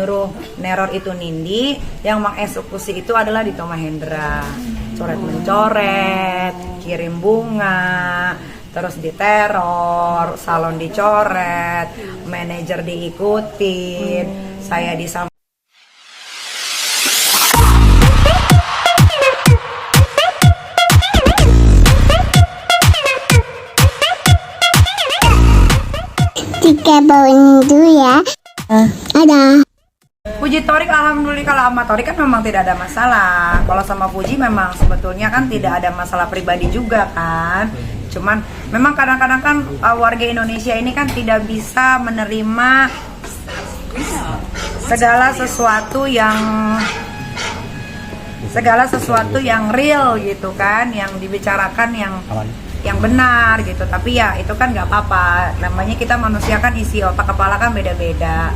nyuruh neror itu Nindi, yang mengeksekusi itu adalah Dito Mahendra. Coret mencoret, kirim bunga, terus diteror, salon dicoret, manajer diikutin, saya disam. Tiga bawain dulu ya. Ada. Puji Torik, alhamdulillah. Kalau sama Torik kan memang tidak ada masalah. Kalau sama Puji memang sebetulnya kan tidak ada masalah pribadi juga kan. Cuman memang kadang-kadang kan warga Indonesia ini kan tidak bisa menerima segala sesuatu yang real gitu kan, yang dibicarakan yang benar gitu. Tapi ya itu kan nggak apa-apa, namanya kita manusia kan, isi otak kepala kan beda-beda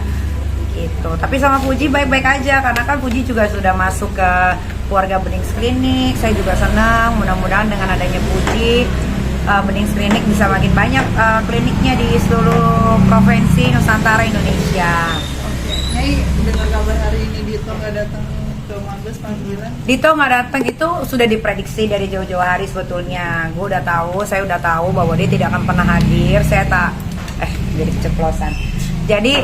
gitu. Tapi sama Puji baik-baik aja, karena kan Puji juga sudah masuk ke keluarga Benings Klinik. Saya juga senang, mudah-mudahan dengan adanya Puji, Benings Klinik bisa makin banyak kliniknya di seluruh provinsi Nusantara Indonesia. Oke, Nyai, dengar kabar hari ini Dito nggak datang ke Mabes panggilan? Dito nggak datang itu sudah diprediksi dari jauh-jauh hari sebetulnya. Saya udah tahu bahwa dia tidak akan pernah hadir. Jadi keceplosan. Jadi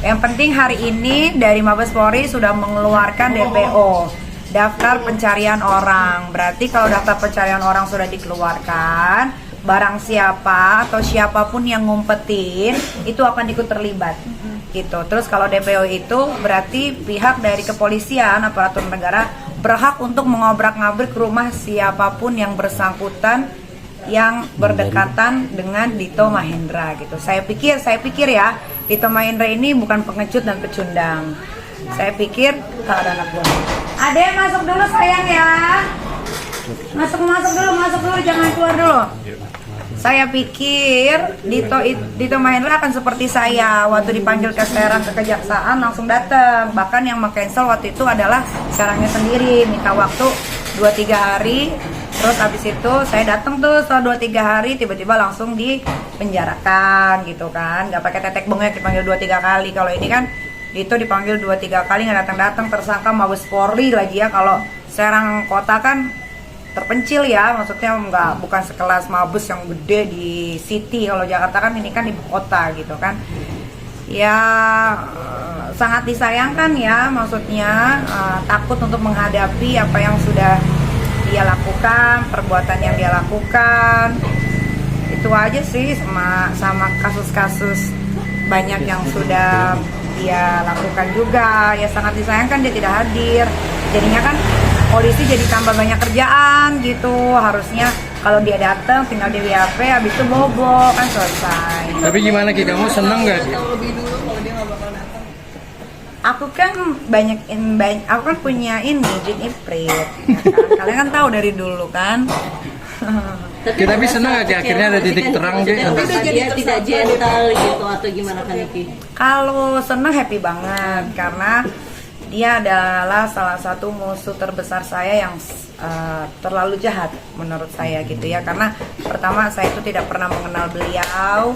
yang penting hari ini dari Mabes Polri sudah mengeluarkan DPO, daftar pencarian orang. Berarti kalau daftar pencarian orang sudah dikeluarkan, barang siapa atau siapapun yang ngumpetin itu akan ikut terlibat gitu. Terus kalau DPO itu berarti pihak dari kepolisian, aparatur negara berhak untuk mengobrak-ngabrik rumah siapapun yang bersangkutan yang berdekatan dengan Dito Mahendra gitu. Saya pikir ya, Dito Mahendra ini bukan pengecut dan pecundang. Saya pikir ada anak buah. Ade, masuk dulu sayang ya. Masuk dulu, jangan keluar dulu. Saya pikir Dito Mahendra akan seperti saya, waktu dipanggil ke Serang ke kejaksaan langsung datang. Bahkan yang meng-cancel waktu itu adalah Serangnya sendiri, minta waktu 2-3 hari. Terus habis itu saya datang tuh setelah 2-3 hari, tiba-tiba langsung dipenjarakan gitu kan. Gak pakai tetek bengek, dipanggil 2-3 kali. Kalau ini kan Dito dipanggil 2-3 kali nggak datang-datang, tersangka Mabes Polri lagi ya. Kalau Serang kota kan terpencil ya, maksudnya bukan sekelas Mabes yang gede di city. Kalau Jakarta kan ini kan ibu kota gitu kan. Ya sangat disayangkan ya, maksudnya takut untuk menghadapi apa yang sudah dia lakukan, perbuatan yang dia lakukan. Itu aja sih, sama kasus-kasus banyak yang sudah dia lakukan juga. Ya sangat disayangkan dia tidak hadir. Jadinya kan polisi jadi tambah banyak kerjaan gitu. Harusnya kalau dia datang tinggal di WAP, habis itu bobo kan selesai. Tapi gimana Ki, kamu seneng gak Ki? Tahu lebih dulu kalau dia nggak bakal datang. Aku kan aku kan punya ini jin iprit ya kan? Kalian kan tahu dari dulu kan. Tapi seneng gak Ki, akhirnya ada titik terang Ki? Dia tidak gentle gitu atau gimana kan Ki? Kalau seneng happy banget, karena dia adalah salah satu musuh terbesar saya yang terlalu jahat menurut saya gitu ya. Karena pertama saya itu tidak pernah mengenal beliau,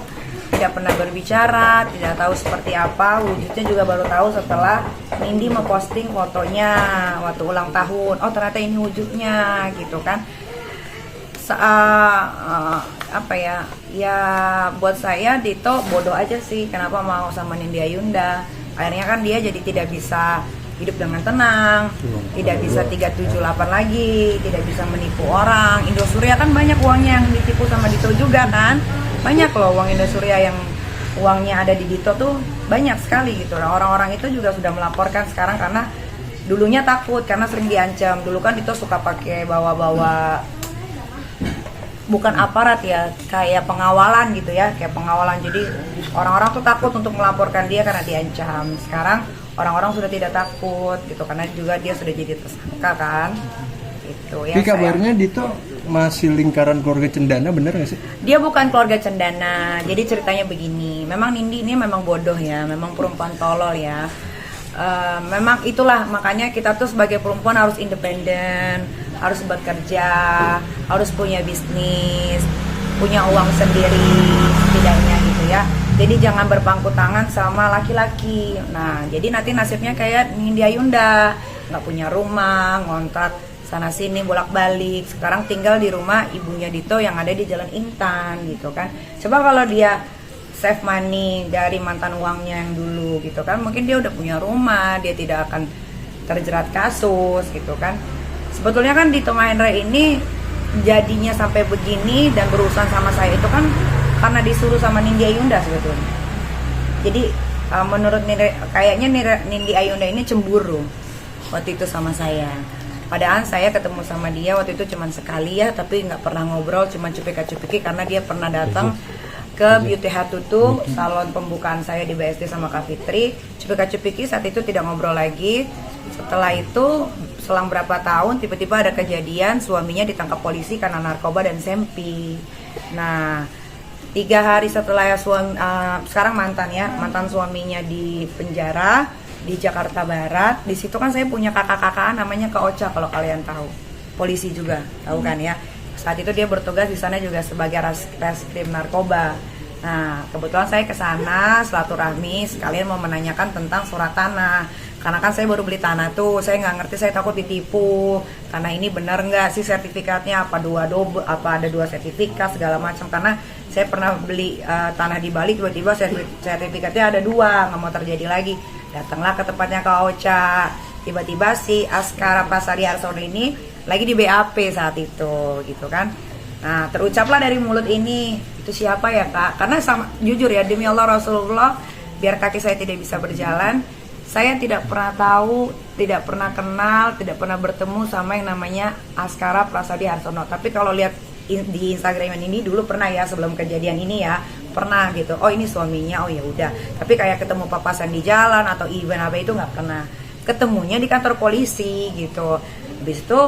tidak pernah berbicara, tidak tahu seperti apa wujudnya, juga baru tahu setelah Nindi memposting fotonya waktu ulang tahun. Oh ternyata ini wujudnya gitu kan. Ya buat saya Dito bodoh aja sih, kenapa mau sama Nindi Ayunda. Akhirnya kan dia jadi tidak bisa hidup dengan tenang, tidak bisa 378 lagi, tidak bisa menipu orang. Indosuria kan banyak uangnya yang ditipu sama Dito juga kan. Banyak loh uang Indosuria yang uangnya ada di Dito tuh banyak sekali gitu. Nah, orang-orang itu juga sudah melaporkan sekarang karena dulunya takut karena sering diancam. Dulu kan Dito suka pakai bawa-bawa bukan aparat ya, kayak pengawalan gitu ya, kayak pengawalan. Jadi orang-orang tuh takut untuk melaporkan dia karena diancam. Sekarang orang-orang sudah tidak takut gitu karena juga dia sudah jadi tersangka kan. Itu ya. Tapi kabarnya Dito masih lingkaran keluarga Cendana, bener gak sih? Dia bukan keluarga Cendana. Jadi ceritanya begini, memang Nindi ini memang bodoh ya, memang perempuan tolol ya. Memang itulah makanya kita tuh sebagai perempuan harus independen, harus bekerja, harus punya bisnis, punya uang sendiri setidaknya gitu ya. Jadi jangan berpangku tangan sama laki-laki. Nah, jadi nanti nasibnya kayak Nindya Yunda, nggak punya rumah, ngontrak sana sini bolak-balik. Sekarang tinggal di rumah ibunya Dito yang ada di Jalan Intan gitu kan. Coba kalau dia save money dari mantan uangnya yang dulu gitu kan, mungkin dia udah punya rumah, dia tidak akan terjerat kasus gitu kan. Sebetulnya kan Dito Mahendra ini jadinya sampai begini dan berurusan sama saya itu kan karena disuruh sama Nindya Yunda sebetulnya. Jadi menurut kayaknya Nindya Yunda ini cemburu waktu itu sama saya. Padahal saya ketemu sama dia waktu itu cuma sekali ya, tapi nggak pernah ngobrol, cuma cupika-cupiki karena dia pernah datang ke Beauty Hut Tutu, salon pembukaan saya di BSD sama Kak Fitri. Cupika-cupiki saat itu tidak ngobrol lagi. Setelah itu selang berapa tahun tiba-tiba ada kejadian suaminya ditangkap polisi karena narkoba dan sempi. Nah, 3 hari setelah sekarang mantan suaminya di penjara di Jakarta Barat. Di situ kan saya punya kakak-kakaan namanya Kak Ocha kalau kalian tahu. Polisi juga, tahu kan ya. Saat itu dia bertugas di sana juga sebagai reskrim narkoba. Nah, kebetulan saya ke sana silaturahmi sekalian mau menanyakan tentang surat tanah. Karena kan saya baru beli tanah tuh, saya nggak ngerti, saya takut ditipu. Tanah ini benar nggak sih sertifikatnya, apa ada 2 sertifikat segala macam. Karena saya pernah beli tanah di Bali, tiba-tiba sertifikatnya ada 2, nggak mau terjadi lagi. Datanglah ke tempatnya Kak Ocha. Tiba-tiba si Askara Prasadi Harsono ini lagi di BAP saat itu, gitu kan. Nah, terucaplah dari mulut ini, itu siapa ya Kak? Karena jujur ya, demi Allah Rasulullah, biar kaki saya tidak bisa berjalan, saya tidak pernah tahu, tidak pernah kenal, tidak pernah bertemu sama yang namanya Askara Prasadi Harsono. Tapi kalau lihat di Instagram ini dulu pernah ya, sebelum kejadian ini ya, pernah gitu. Oh ini suaminya, oh ya udah. Tapi kayak ketemu papasan di jalan atau event apa itu nggak pernah. Ketemunya di kantor polisi gitu. Habis itu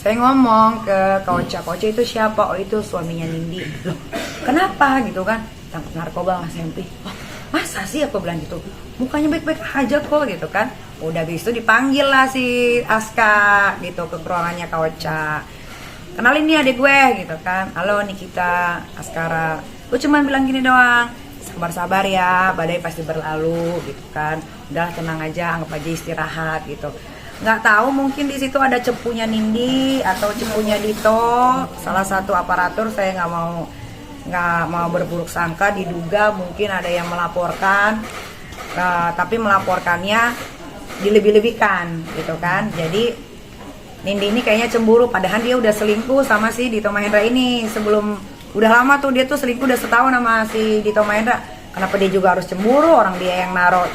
saya ngomong ke Kak Ocha itu siapa? Oh itu suaminya Nindi. Loh, kenapa gitu kan? Tangkap narkoba Mas Sempi. Oh, masa sih aku bilang gitu? Mukanya baik-baik aja kok gitu kan. Udah habis itu dipanggil lah si Aska gitu ke ruangannya Kak Ocha. Kenalin nih adik gue gitu kan. Halo Nikita, Askara. Gue cuman bilang gini doang, sabar-sabar ya, badai pasti berlalu gitu kan. Udah tenang aja, anggap aja istirahat gitu. Nggak tahu mungkin di situ ada cepunya Nindi atau cepunya Dito, salah satu aparatur. Saya nggak mau berburuk sangka, diduga mungkin ada yang melaporkan, tapi melaporkannya dilebih-lebihkan gitu kan. Jadi Nindi ini kayaknya cemburu, padahal dia udah selingkuh sama si Dito Mahendra ini udah lama tuh, dia tuh selingkuh udah setahun sama si Dito Mahendra. Kenapa dia juga harus cemburu, orang dia yang naruh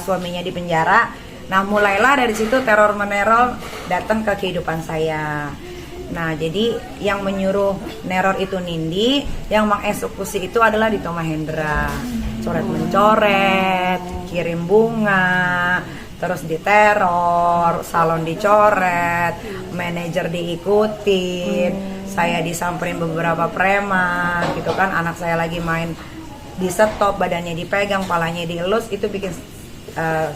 suaminya di penjara. Nah, mulailah dari situ teror meneror datang ke kehidupan saya. Nah, jadi yang menyuruh neror itu Nindi, yang mengeksekusi itu adalah Dito Mahendra. Coret-mencoret, kirim bunga, terus diteror, salon dicoret, manajer diikutin, saya disamperin beberapa preman gitu kan. Anak saya lagi main di stop, badannya dipegang, palanya dielus, itu bikin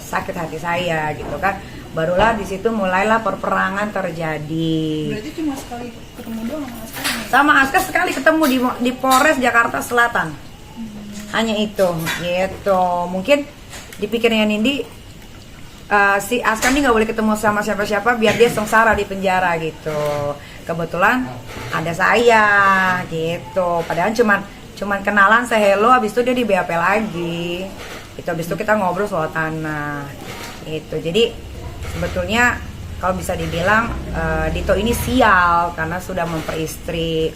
sakit hati saya gitu kan. Barulah di situ mulailah perperangan terjadi. Berarti cuma sekali ketemu doang sama Aska? Sama Aska sekali ketemu di Polres Jakarta Selatan. Hanya itu gitu. Mungkin dipikirnya Nindi si Aska ini nggak boleh ketemu sama siapa-siapa biar dia sengsara di penjara gitu. Kebetulan ada saya gitu. Padahal cuman kenalan, hello, habis itu dia di BAP lagi. Itu habis itu kita ngobrol soal tanah. Gitu. Jadi sebetulnya kalau bisa dibilang Dito ini sial karena sudah memperistri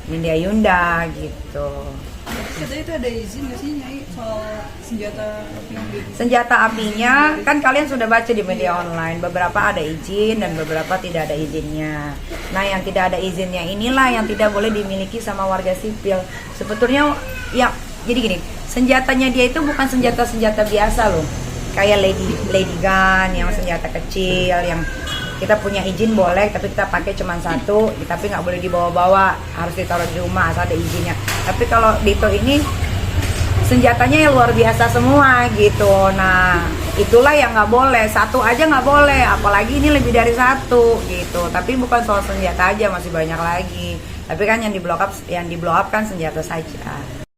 Nindya Yunda gitu. Katanya itu ada izin nggak sih Nyai soal senjata api yang gitu? Senjata apinya kan kalian sudah baca di media online, beberapa ada izin dan beberapa tidak ada izinnya. Nah, yang tidak ada izinnya inilah yang tidak boleh dimiliki sama warga sipil. Sebetulnya ya jadi gini, senjatanya dia itu bukan senjata biasa loh. Kayak lady gun yang senjata kecil yang kita punya izin boleh, tapi kita pakai cuma 1, tapi nggak boleh dibawa-bawa, harus ditaruh di rumah asal ada izinnya. Tapi kalau Dito ini senjatanya yang luar biasa semua gitu. Nah, itulah yang nggak boleh, 1 aja nggak boleh, apalagi ini lebih dari 1 gitu. Tapi bukan soal senjata aja, masih banyak lagi. Tapi kan yang di blow up kan senjata saja.